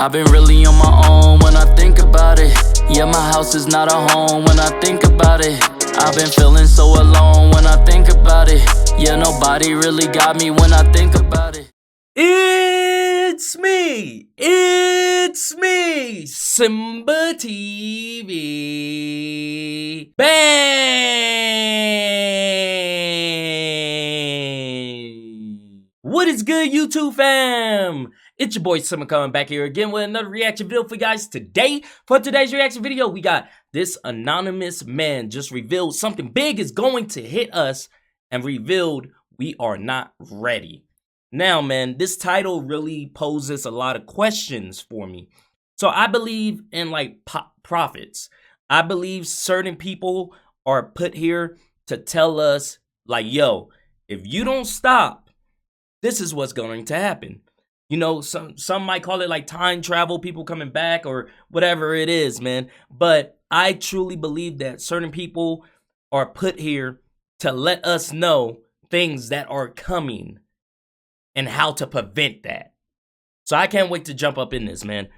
I've been really on my own when I think about it. Yeah, my house is not a home when I think about it. I've been feeling so alone when I think about it. Yeah, nobody really got me when I think about it. It's me, SimbaTV. Bang! What is good, YouTube fam? It's your boy Simba coming back here again with another reaction video for you guys today. For today's reaction video, we got this anonymous man just revealed something big is going to hit us and revealed we are not ready. Now, man, this title really poses a lot of questions for me. So I believe in like prophets. I believe certain people are put here to tell us like, yo, if you don't stop, this is what's going to happen. You know, some might call it like time travel, people coming back or whatever it is, man. But I truly believe that certain people are put here to let us know things that are coming and how to prevent that. So I can't wait to jump up in this, man.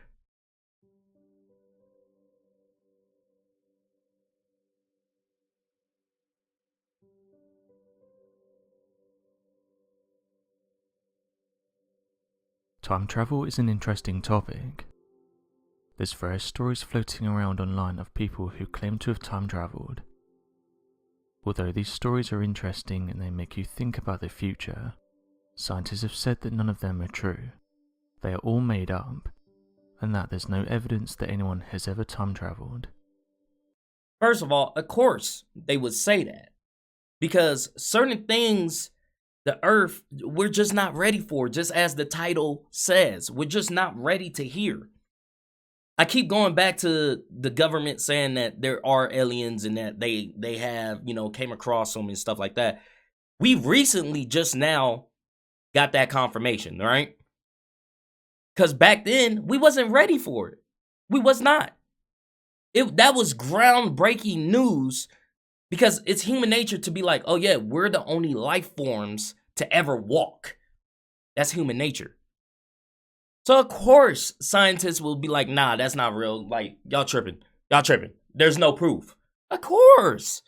Time travel is an interesting topic. There's various stories floating around online of people who claim to have time traveled. Although these stories are interesting and they make you think about the future, scientists have said that none of them are true. They are all made up, and that there's no evidence that anyone has ever time traveled. First of all, of course, they would say that. Because certain things, the earth, we're just not ready for, just as the title says. We're just not ready to hear. I keep going back to the government saying that there are aliens and that they have, you know, came across them and stuff like that. We recently just now got that confirmation, right? Because back then, we wasn't ready for it. We was not. That was groundbreaking news because it's human nature to be like, oh yeah, we're the only life forms to ever walk. That's human nature. So of course, scientists will be like, nah, that's not real. Like, y'all tripping. Y'all tripping. There's no proof. Of course.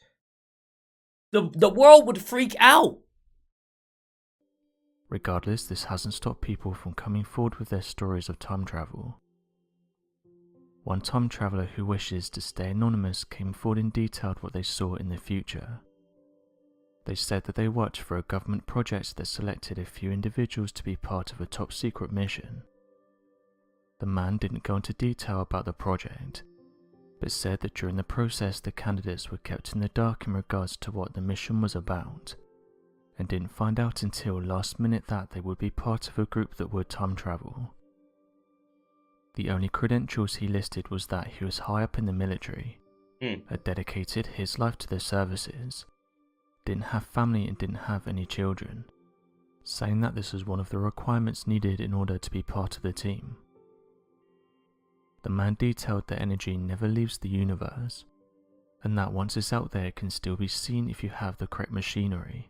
The world would freak out. Regardless, this hasn't stopped people from coming forward with their stories of time travel. One time traveller who wishes to stay anonymous came forward and detailed what they saw in the future. They said that they worked for a government project that selected a few individuals to be part of a top secret mission. The man didn't go into detail about the project, but said that during the process the candidates were kept in the dark in regards to what the mission was about, and didn't find out until last minute that they would be part of a group that would time travel. The only credentials he listed was that he was high up in the military, had dedicated his life to their services, didn't have family and didn't have any children, saying that this was one of the requirements needed in order to be part of the team. The man detailed that energy never leaves the universe, and that once it's out there it can still be seen if you have the correct machinery.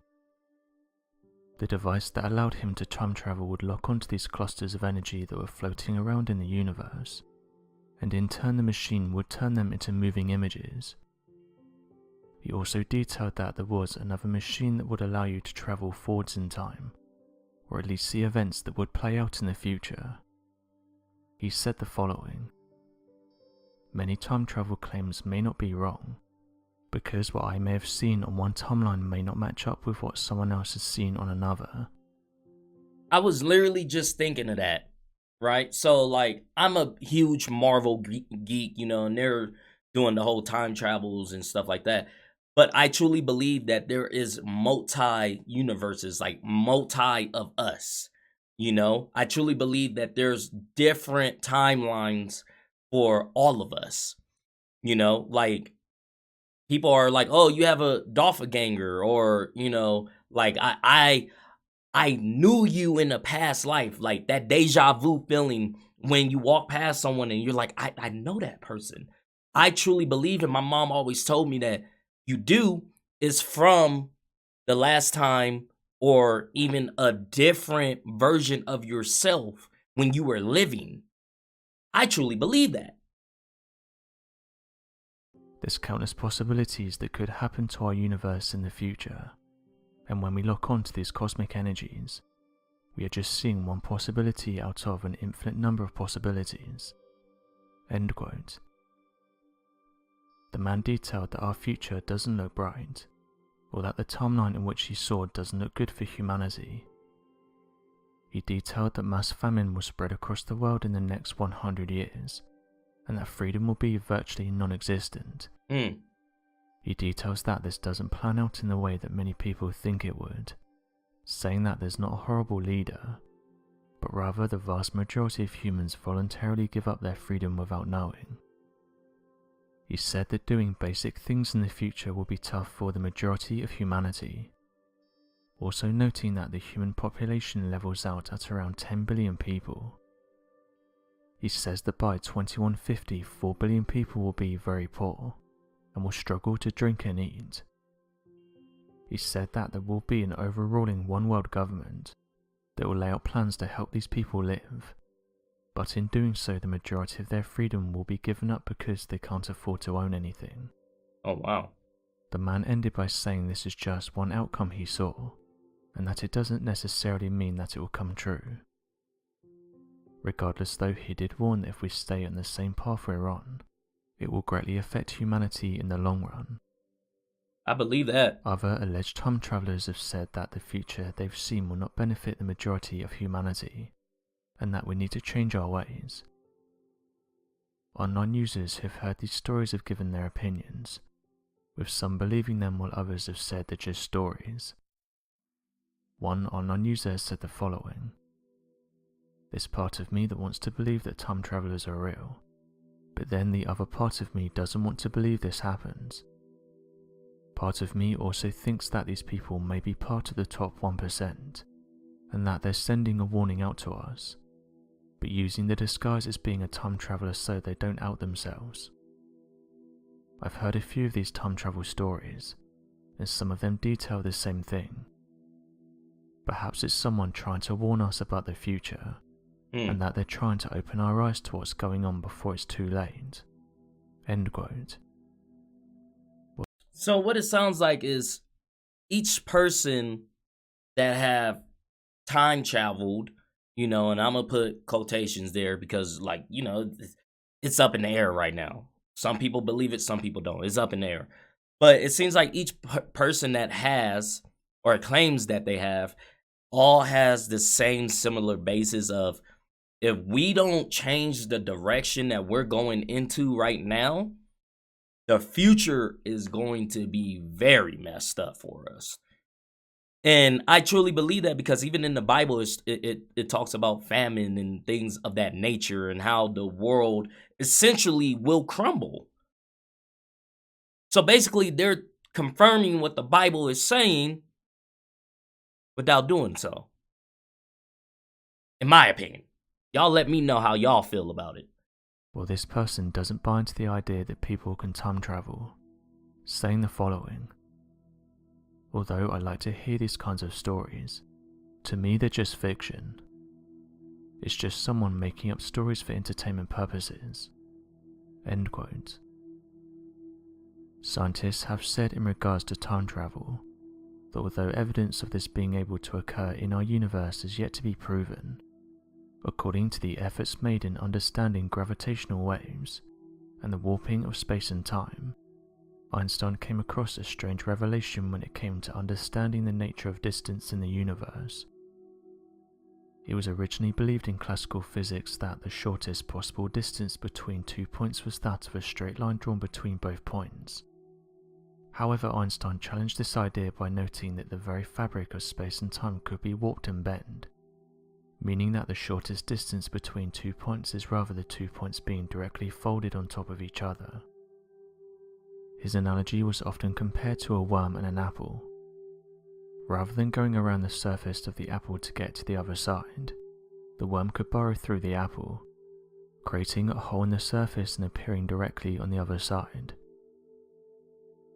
The device that allowed him to time travel would lock onto these clusters of energy that were floating around in the universe, and in turn the machine would turn them into moving images. He also detailed that there was another machine that would allow you to travel forwards in time, or at least see events that would play out in the future. He said the following: "Many time travel claims may not be wrong, because what I may have seen on one timeline may not match up with what someone else has seen on another." I was literally just thinking of that, right? So, like, I'm a huge Marvel geek, you know, and they're doing the whole time travels and stuff like that. But I truly believe that there is multi-universes, like multi of us, you know? I truly believe that there's different timelines for all of us, you know? Like, people are like, oh, you have a doppelganger, or, you know, like, I knew you in a past life, like that deja vu feeling when you walk past someone and you're like, I know that person. I truly believe, and my mom always told me that you do is from the last time or even a different version of yourself when you were living. I truly believe that. There's countless possibilities that could happen to our universe in the future, and when we lock onto these cosmic energies, we are just seeing one possibility out of an infinite number of possibilities. End quote. The man detailed that our future doesn't look bright, or that the timeline in which he saw doesn't look good for humanity. He detailed that mass famine will spread across the world in the next 100 years, and that freedom will be virtually non-existent. He details that this doesn't plan out in the way that many people think it would, saying that there's not a horrible leader, but rather the vast majority of humans voluntarily give up their freedom without knowing. He said that doing basic things in the future will be tough for the majority of humanity, also noting that the human population levels out at around 10 billion people. He says that by 2150, 4 billion people will be very poor and will struggle to drink and eat. He said that there will be an overruling one world government that will lay out plans to help these people live, but in doing so the majority of their freedom will be given up because they can't afford to own anything. Oh wow. The man ended by saying this is just one outcome he saw, and that it doesn't necessarily mean that it will come true. Regardless though, he did warn that if we stay on the same path we're on, it will greatly affect humanity in the long run. I believe that. Other alleged time travelers have said that the future they've seen will not benefit the majority of humanity, and that we need to change our ways. Online users who have heard these stories have given their opinions, with some believing them while others have said they're just stories. One online user said the following: "There's part of me that wants to believe that time travelers are real, but then the other part of me doesn't want to believe this happens. Part of me also thinks that these people may be part of the top 1%, and that they're sending a warning out to us, but using the disguise as being a time traveler so they don't out themselves. I've heard a few of these time travel stories, and some of them detail the same thing. Perhaps it's someone trying to warn us about the future, and that they're trying to open our eyes to what's going on before it's too late." End quote. So what it sounds like is each person that have time traveled, and I'm gonna put quotations there because, it's up in the air right now. Some people believe it, some people don't. It's up in the air. But it seems like each person that has, or claims that they have, all has the same similar basis of, if we don't change the direction that we're going into right now, the future is going to be very messed up for us. And I truly believe that, because even in the Bible, it talks about famine and things of that nature, and how the world essentially will crumble. So basically, they're confirming what the Bible is saying without doing so, in my opinion. Y'all let me know how y'all feel about it. Well, this person doesn't buy into the idea that people can time travel, saying the following: "Although I like to hear these kinds of stories, to me they're just fiction. It's just someone making up stories for entertainment purposes." End quote. Scientists have said in regards to time travel that although evidence of this being able to occur in our universe is yet to be proven, according to the efforts made in understanding gravitational waves and the warping of space and time, Einstein came across a strange revelation when it came to understanding the nature of distance in the universe. It was originally believed in classical physics that the shortest possible distance between 2 points was that of a straight line drawn between both points. However, Einstein challenged this idea by noting that the very fabric of space and time could be warped and bent, meaning that the shortest distance between 2 points is rather the 2 points being directly folded on top of each other. His analogy was often compared to a worm and an apple. Rather than going around the surface of the apple to get to the other side, the worm could burrow through the apple, creating a hole in the surface and appearing directly on the other side.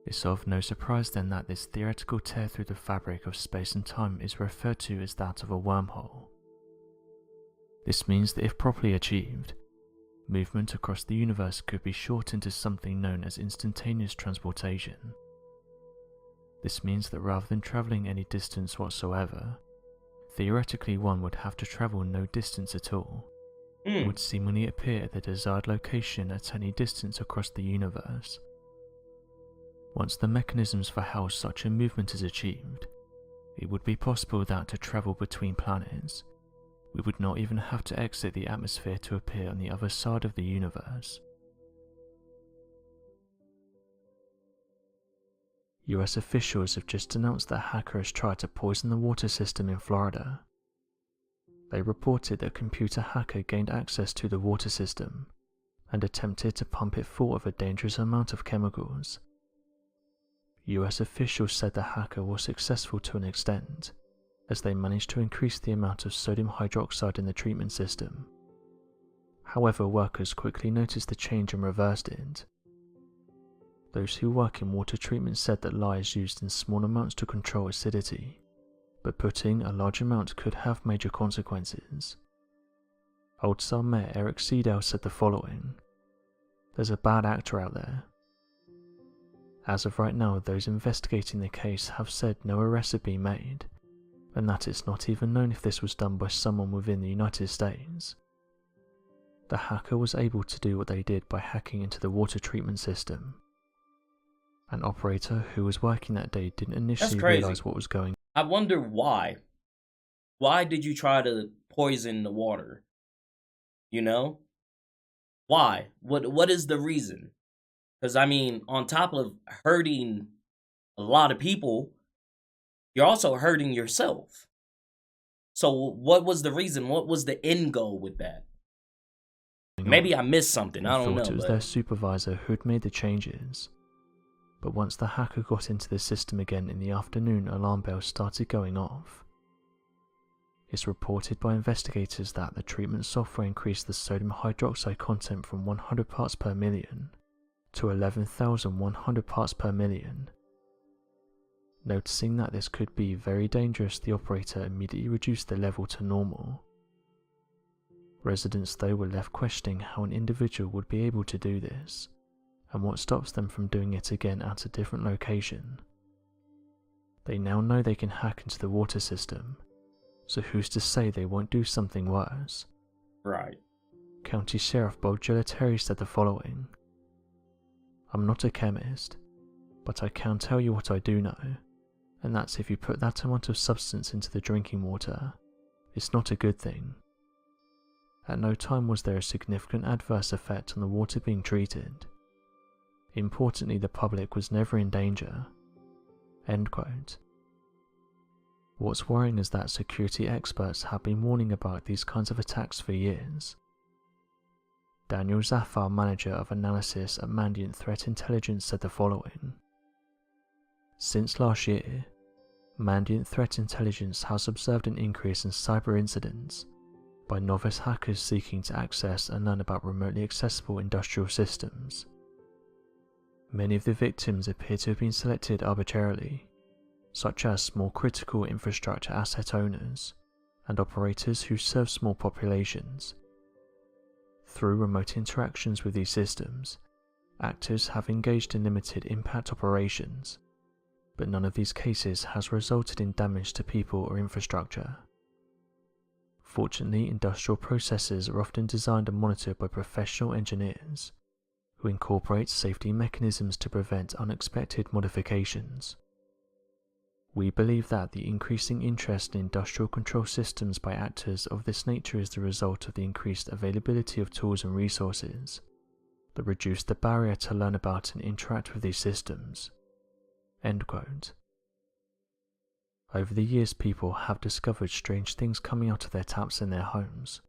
It's of no surprise then that this theoretical tear through the fabric of space and time is referred to as that of a wormhole. This means that if properly achieved, movement across the universe could be shortened to something known as instantaneous transportation. This means that rather than travelling any distance whatsoever, theoretically one would have to travel no distance at all, and would seemingly appear at the desired location at any distance across the universe. Once the mechanisms for how such a movement is achieved, it would be possible that to travel between planets, we would not even have to exit the atmosphere to appear on the other side of the universe. US officials have just announced that a hacker has tried to poison the water system in Florida. They reported that a computer hacker gained access to the water system and attempted to pump it full of a dangerous amount of chemicals. US officials said the hacker was successful to an extent, as they managed to increase the amount of sodium hydroxide in the treatment system. However, workers quickly noticed the change and reversed it. Those who work in water treatment said that lye is used in small amounts to control acidity, but putting a large amount could have major consequences. Old Star Mayor Eric Seedale said the following: "There's a bad actor out there. As of right now, those investigating the case have said no arrests have been made, and that it's not even known if this was done by someone within the United States. The hacker was able to do what they did by hacking into the water treatment system. An operator who was working that day didn't initially realize what was going on." I wonder why. Why did you try to poison the water? You know? Why? What is the reason? Because, I mean, on top of hurting a lot of people, you're also hurting yourself. So what was the reason? What was the end goal with that? Maybe I missed something. I don't know. It was their supervisor who had made the changes. But once the hacker got into the system again in the afternoon, alarm bells started going off. It's reported by investigators that the treatment software increased the sodium hydroxide content from 100 parts per million to 11,100 parts per million. Noticing that this could be very dangerous, the operator immediately reduced the level to normal. Residents, though, were left questioning how an individual would be able to do this, and what stops them from doing it again at a different location. They now know they can hack into the water system, so who's to say they won't do something worse? Right. County Sheriff Bob Gelateri said the following: "I'm not a chemist, but I can tell you what I do know, and that's if you put that amount of substance into the drinking water, it's not a good thing. At no time was there a significant adverse effect on the water being treated. Importantly, the public was never in danger." End quote. What's worrying is that security experts have been warning about these kinds of attacks for years. Daniel Zafar, manager of analysis at Mandiant Threat Intelligence, said the following: "Since last year, Mandiant Threat Intelligence has observed an increase in cyber incidents by novice hackers seeking to access and learn about remotely accessible industrial systems. Many of the victims appear to have been selected arbitrarily, such as small critical infrastructure asset owners and operators who serve small populations. Through remote interactions with these systems, actors have engaged in limited impact operations, but none of these cases has resulted in damage to people or infrastructure. Fortunately, industrial processes are often designed and monitored by professional engineers who incorporate safety mechanisms to prevent unexpected modifications. We believe that the increasing interest in industrial control systems by actors of this nature is the result of the increased availability of tools and resources that reduce the barrier to learn about and interact with these systems." End quote. Over the years, people have discovered strange things coming out of their taps in their homes.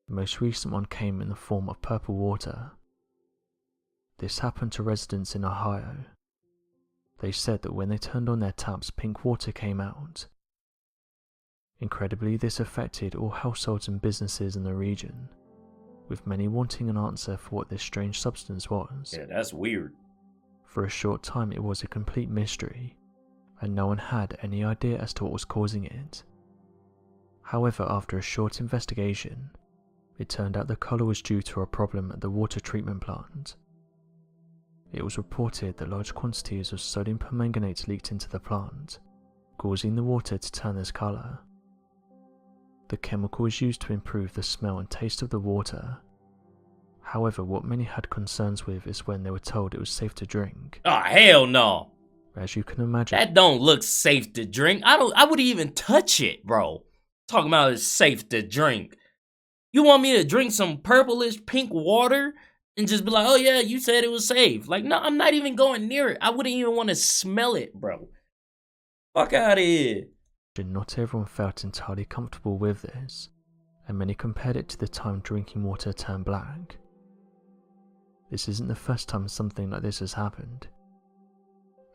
The most recent one came in the form of purple water. This happened to residents in Ohio. They said that when they turned on their taps, pink water came out. Incredibly, this affected all households and businesses in the region, with many wanting an answer for what this strange substance was. Yeah, that's weird. For a short time, it was a complete mystery, and no one had any idea as to what was causing it. However, after a short investigation, It turned out the colour was due to a problem at the water treatment plant. It was reported that large quantities of sodium permanganate leaked into the plant, causing the water to turn this colour. The chemical is used to improve the smell and taste of the water. However, what many had concerns with is when they were told it was safe to drink. Oh, hell no. As you can imagine, That don't look safe to drink. I wouldn't even touch it, bro. Talking about it's safe to drink. You want me to drink some purplish pink water and just be like, oh yeah, you said it was safe. Like, no, I'm not even going near it. I wouldn't even want to smell it, bro. Fuck out of here. not everyone felt entirely comfortable with this, and many compared it to the time drinking water turned black. This isn't the first time something like this has happened.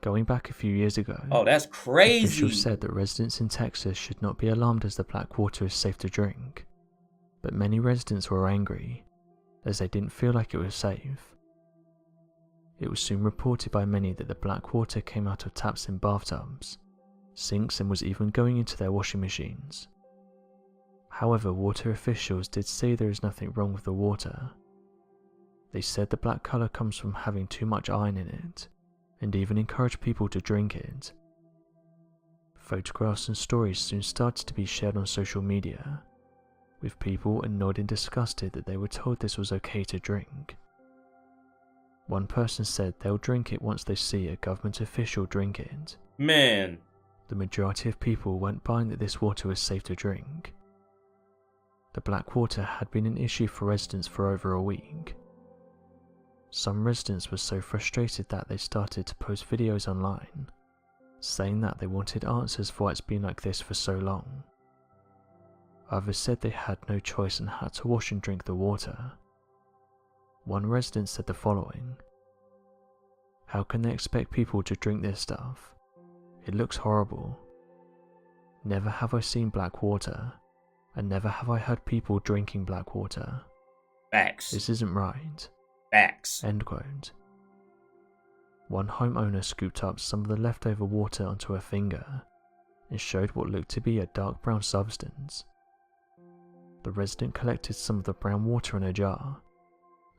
Going back a few years ago, Oh, that's crazy. officials said that residents in Texas should not be alarmed as the black water is safe to drink, but many residents were angry, as they didn't feel like it was safe. It was soon reported by many that the black water came out of taps in bathtubs, sinks, and was even going into their washing machines. However, water officials did say there is nothing wrong with the water. They said the black colour comes from having too much iron in it, and even encouraged people to drink it. Photographs and stories soon started to be shared on social media, with people annoyed and disgusted that they were told this was okay to drink. One person said they'll drink it once they see a government official drink it. Man. The majority of people weren't buying that this water was safe to drink. The black water had been an issue for residents for over a week. Some residents were so frustrated that they started to post videos online, saying that they wanted answers for why it's been like this for so long. Others said they had no choice and had to wash and drink the water. One resident said the following: "How can they expect people to drink this stuff? It looks horrible. Never have I seen black water, and never have I heard people drinking black water. Facts. This isn't right." Facts. End quote. One homeowner scooped up some of the leftover water onto her finger and showed what looked to be a dark brown substance. The resident collected some of the brown water in a jar,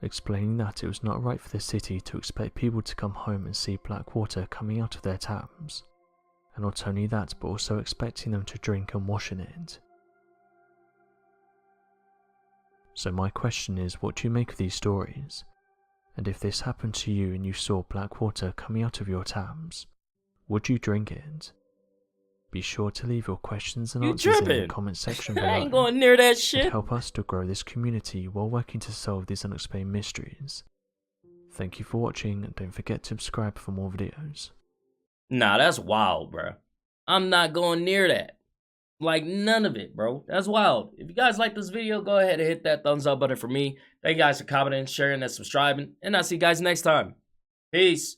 explaining that it was not right for the city to expect people to come home and see black water coming out of their taps, and not only that but also expecting them to drink and wash in it. So my question is, what do you make of these stories? And if this happened to you and you saw black water coming out of your taps, would you drink it? Be sure to leave your questions and answers in the comment section below. I ain't going near that And shit. help us to grow this community while working to solve these unexplained mysteries. Thank you for watching, and don't forget to subscribe for more videos. Nah, that's wild, bro. I'm not going near that. Like, none of it, bro. That's wild. If you guys like this video, go ahead and hit that thumbs up button for me. Thank you guys for commenting, sharing, and subscribing. And I'll see you guys next time. Peace.